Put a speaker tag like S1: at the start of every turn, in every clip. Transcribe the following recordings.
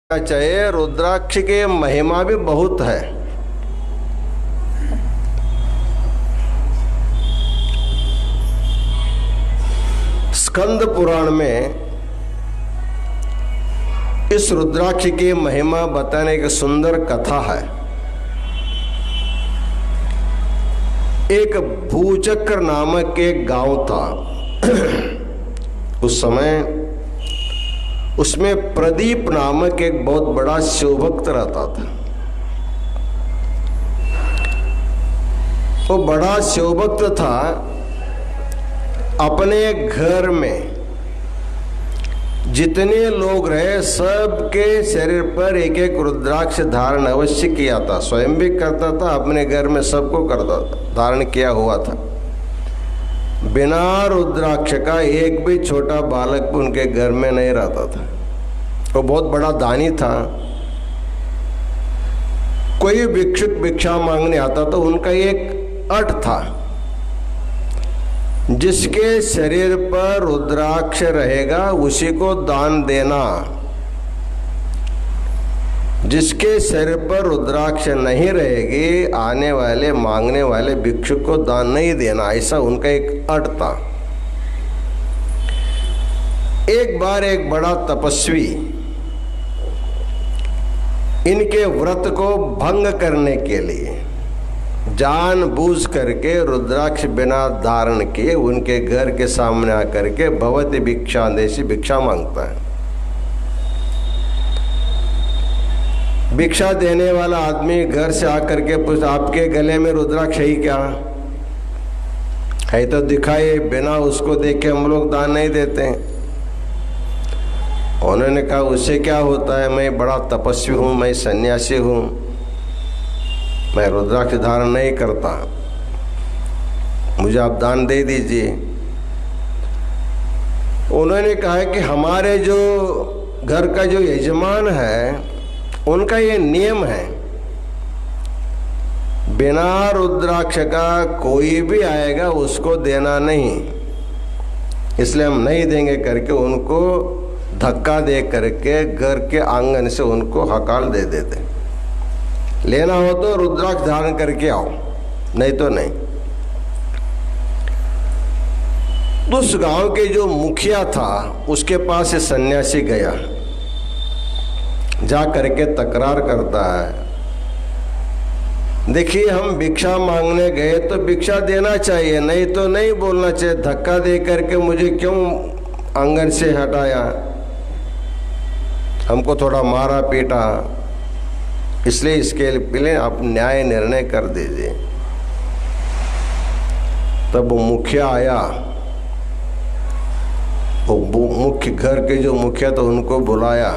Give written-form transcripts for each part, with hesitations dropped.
S1: चाहिए। रुद्राक्ष की महिमा भी बहुत है। स्कंद पुराण में इस रुद्राक्ष की महिमा बताने की सुंदर कथा है। एक भूचक्र नामक एक गांव था। उस समय उसमें प्रदीप नामक एक बहुत बड़ा शिवभक्त रहता था। वो बड़ा शिवभक्त था। अपने घर में जितने लोग रहे सबके शरीर पर एक एक रुद्राक्ष धारण अवश्य किया था। स्वयं भी करता था, अपने घर में सबको करता था, धारण किया हुआ था। बिना रुद्राक्ष का एक भी छोटा बालक उनके घर में नहीं रहता था। वो बहुत बड़ा दानी था। कोई भिक्षुक भिक्षा मांगने आता तो उनका एक अट था, जिसके शरीर पर रुद्राक्ष रहेगा उसी को दान देना। जिसके शरीर पर रुद्राक्ष नहीं रहेगी आने वाले मांगने वाले भिक्षुक को दान नहीं देना, ऐसा उनका एक अट था। एक बार एक बड़ा तपस्वी इनके व्रत को भंग करने के लिए जानबूझ करके रुद्राक्ष बिना धारण किए उनके घर के सामने आकर के भवति भिक्षा देशी भिक्षा मांगता है। भिक्षा देने वाला आदमी घर से आकर के पूछता, आपके गले में रुद्राक्ष है क्या? है तो दिखाइए। बिना उसको देखे हम लोग दान नहीं देते हैं। उन्होंने कहा, उससे क्या होता है, मैं बड़ा तपस्वी हूँ, मैं सन्यासी हूँ, मैं रुद्राक्ष धारण नहीं करता, मुझे आप दान दे दीजिए। उन्होंने कहा कि हमारे जो घर का जो यजमान है उनका ये नियम है, बिना रुद्राक्ष का कोई भी आएगा उसको देना नहीं, इसलिए हम नहीं देंगे करके उनको धक्का दे करके घर के आंगन से उनको हकाल दे देते। लेना हो तो रुद्राक्ष धारण करके आओ, नहीं तो नहीं। तो उस गांव के जो मुखिया था उसके पास से सन्यासी गया, जा करके तकरार करता है, देखिए हम भिक्षा मांगने गए तो भिक्षा देना चाहिए, नहीं तो नहीं बोलना चाहिए। धक्का दे करके मुझे क्यों आंगन से हटाया, हमको थोड़ा मारा पीटा, इसलिए इसके लिए आप न्याय निर्णय कर दीजिए। तब वो मुखिया आया, वो मुख्य घर के जो मुखिया तो उनको बुलाया,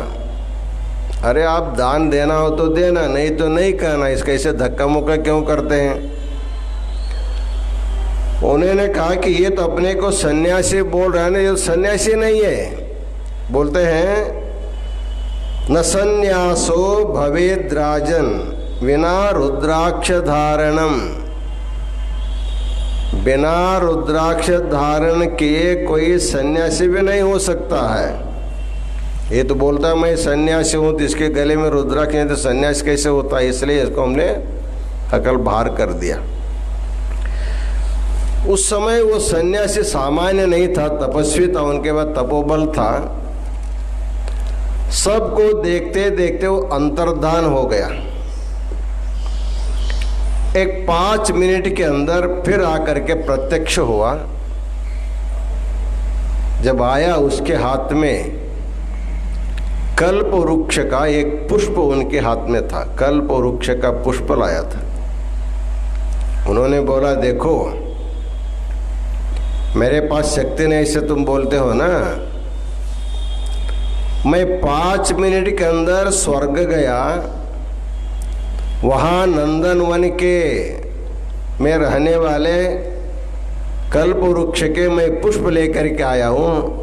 S1: अरे आप दान देना हो तो देना, नहीं तो नहीं करना, इसका ऐसे धक्का मुक्का क्यों करते हैं? उन्होंने कहा कि ये तो अपने को सन्यासी बोल रहा है ना, ये सन्यासी नहीं है। बोलते हैं न संन्यासो भवेद् राजन विना रुद्राक्ष धारणम। बिना रुद्राक्ष धारण किए कोई सन्यासी भी नहीं हो सकता है। ये तो बोलता है मैं सन्यासी हूँ, तो इसके गले में रुद्राक्ष नहीं तो सन्यासी कैसे होता है, इसलिए इसको हमने अकल बाहर कर दिया। उस समय वो सन्यासी सामान्य नहीं था, तपस्वी था, उनके बाद तपोबल था। सबको देखते देखते वो अंतर्धान हो गया। एक 5 मिनट के अंदर फिर आकर के प्रत्यक्ष हुआ। जब आया उसके हाथ में कल्प वृक्ष का एक पुष्प उनके हाथ में था, कल्प वृक्ष का पुष्प लाया था। उन्होंने बोला, देखो मेरे पास शक्ति नहीं, ऐसे तुम बोलते हो ना, मैं 5 मिनट के अंदर स्वर्ग गया, वहाँ नंदनवन के में रहने वाले कल्प वृक्ष के मैं पुष्प लेकर के आया हूँ।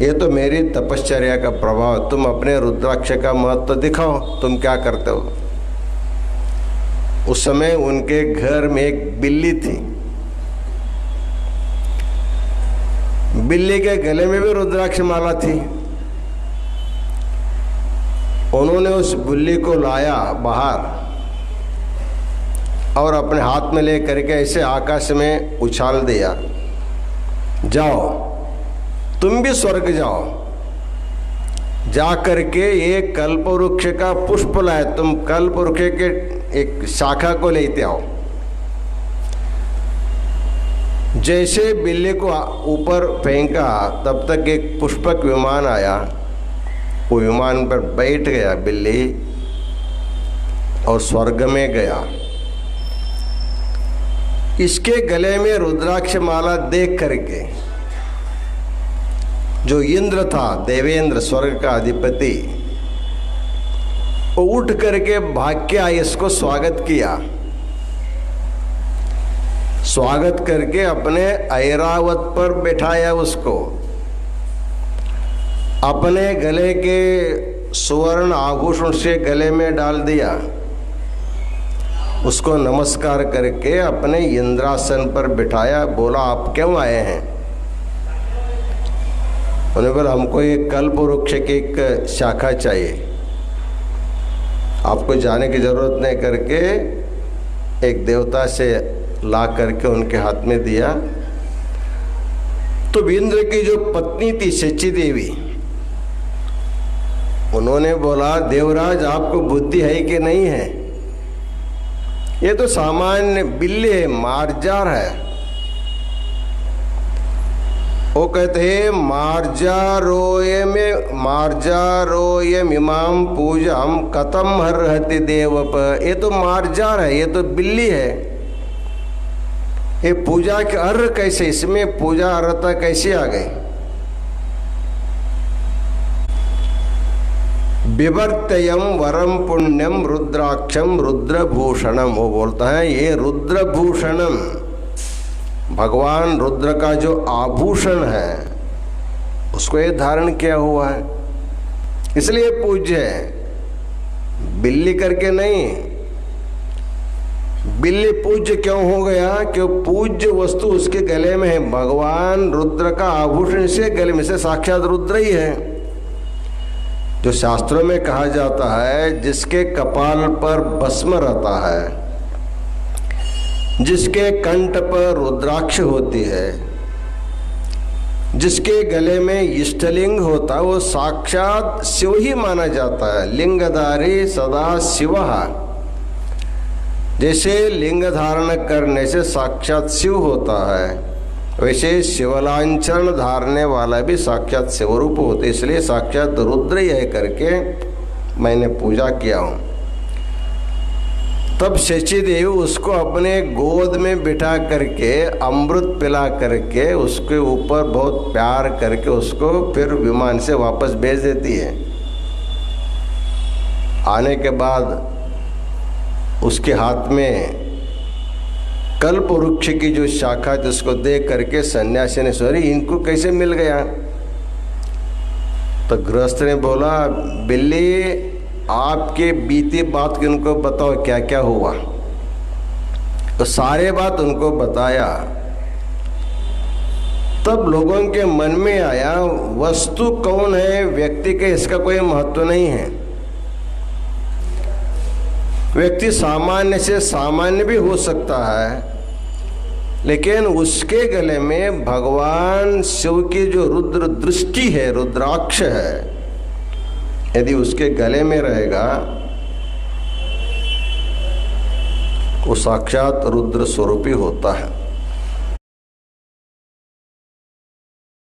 S1: ये तो मेरी तपश्चर्या का प्रभाव। तुम अपने रुद्राक्ष का महत्व दिखाओ, तुम क्या करते हो। उस समय उनके घर में एक बिल्ली थी। बिल्ली के गले में भी रुद्राक्ष माला थी। उन्होंने उस बिल्ली को लाया बाहर और अपने हाथ में ले करके ऐसे आकाश में उछाल दिया, जाओ तुम भी स्वर्ग जाओ, जा करके एक कल्पवृक्ष का पुष्प लाए, तुम कल्पवृक्ष के एक शाखा को लेते आओ। जैसे बिल्ली को ऊपर फेंका तब तक एक पुष्पक विमान आया, वो विमान पर बैठ गया बिल्ली और स्वर्ग में गया। इसके गले में रुद्राक्ष माला देख करके जो इंद्र था, देवेंद्र स्वर्ग का अधिपति, वो उठ करके भाग के आए, इसको स्वागत किया। स्वागत करके अपने ऐरावत पर बैठाया, उसको अपने गले के सुवर्ण आभूषण से गले में डाल दिया, उसको नमस्कार करके अपने इंद्रासन पर बिठाया। बोला, आप क्यों आए हैं? उन्होंने बोला, हमको एक कल्पवृक्ष की एक शाखा चाहिए, आपको जाने की जरूरत नहीं करके एक देवता से ला करके उनके हाथ में दिया। तो इंद्र की जो पत्नी थी शची देवी, उन्होंने बोला, देवराज आपको बुद्धि है कि नहीं है? ये तो सामान्य बिल्ली है, मार्जार है। वो कहते हैं, मार्जारोयम इमाम पूजाम कतम हर्हति देवप। ये तो मार्जार है, ये तो बिल्ली है, ये पूजा के अर्ह कैसे, इसमें पूजा अर्हता कैसे आ गई? विवर्तयम वरम पुण्यम रुद्राक्षम रुद्रभूषणम। वो बोलता है, ये रुद्रभूषणम, भगवान रुद्र का जो आभूषण है उसको ये धारण किया हुआ है, इसलिए पूज्य है, बिल्ली करके नहीं। बिल्ली पूज्य क्यों हो गया? क्यों पूज्य वस्तु उसके गले में है, भगवान रुद्र का आभूषण से गले में से साक्षात रुद्र ही है। जो शास्त्रों में कहा जाता है, जिसके कपाल पर भस्म रहता है, जिसके कंठ पर रुद्राक्ष होती है, जिसके गले में इष्टलिंग होता है, वो साक्षात शिव ही माना जाता है। लिंगधारी सदा शिव। जैसे लिंग धारण करने से साक्षात शिव होता है, वैसे शिवलांछन धारने वाला भी साक्षात शिवरूप होते, इसलिए साक्षात रुद्र ही है करके मैंने पूजा किया हूँ। तब शची देवी उसको अपने गोद में बिठा करके अमृत पिला करके उसके ऊपर बहुत प्यार करके उसको फिर विमान से वापस भेज देती है। आने के बाद उसके हाथ में कल्प वृक्ष की जो शाखा थी उसको देख करके सन्यासी ने, सॉरी इनको कैसे मिल गया? तो गृहस्थ ने बोला, बिल्ली आपके बीती बात के उनको बताओ क्या क्या हुआ। तो सारे बात उनको बताया। तब लोगों के मन में आया, वस्तु कौन है, व्यक्ति के इसका कोई महत्व नहीं है। व्यक्ति सामान्य से सामान्य भी हो सकता है, लेकिन उसके गले में भगवान शिव की जो रुद्र दृष्टि है, रुद्राक्ष है, यदि उसके गले में रहेगा, वो साक्षात रुद्र स्वरूपी होता है।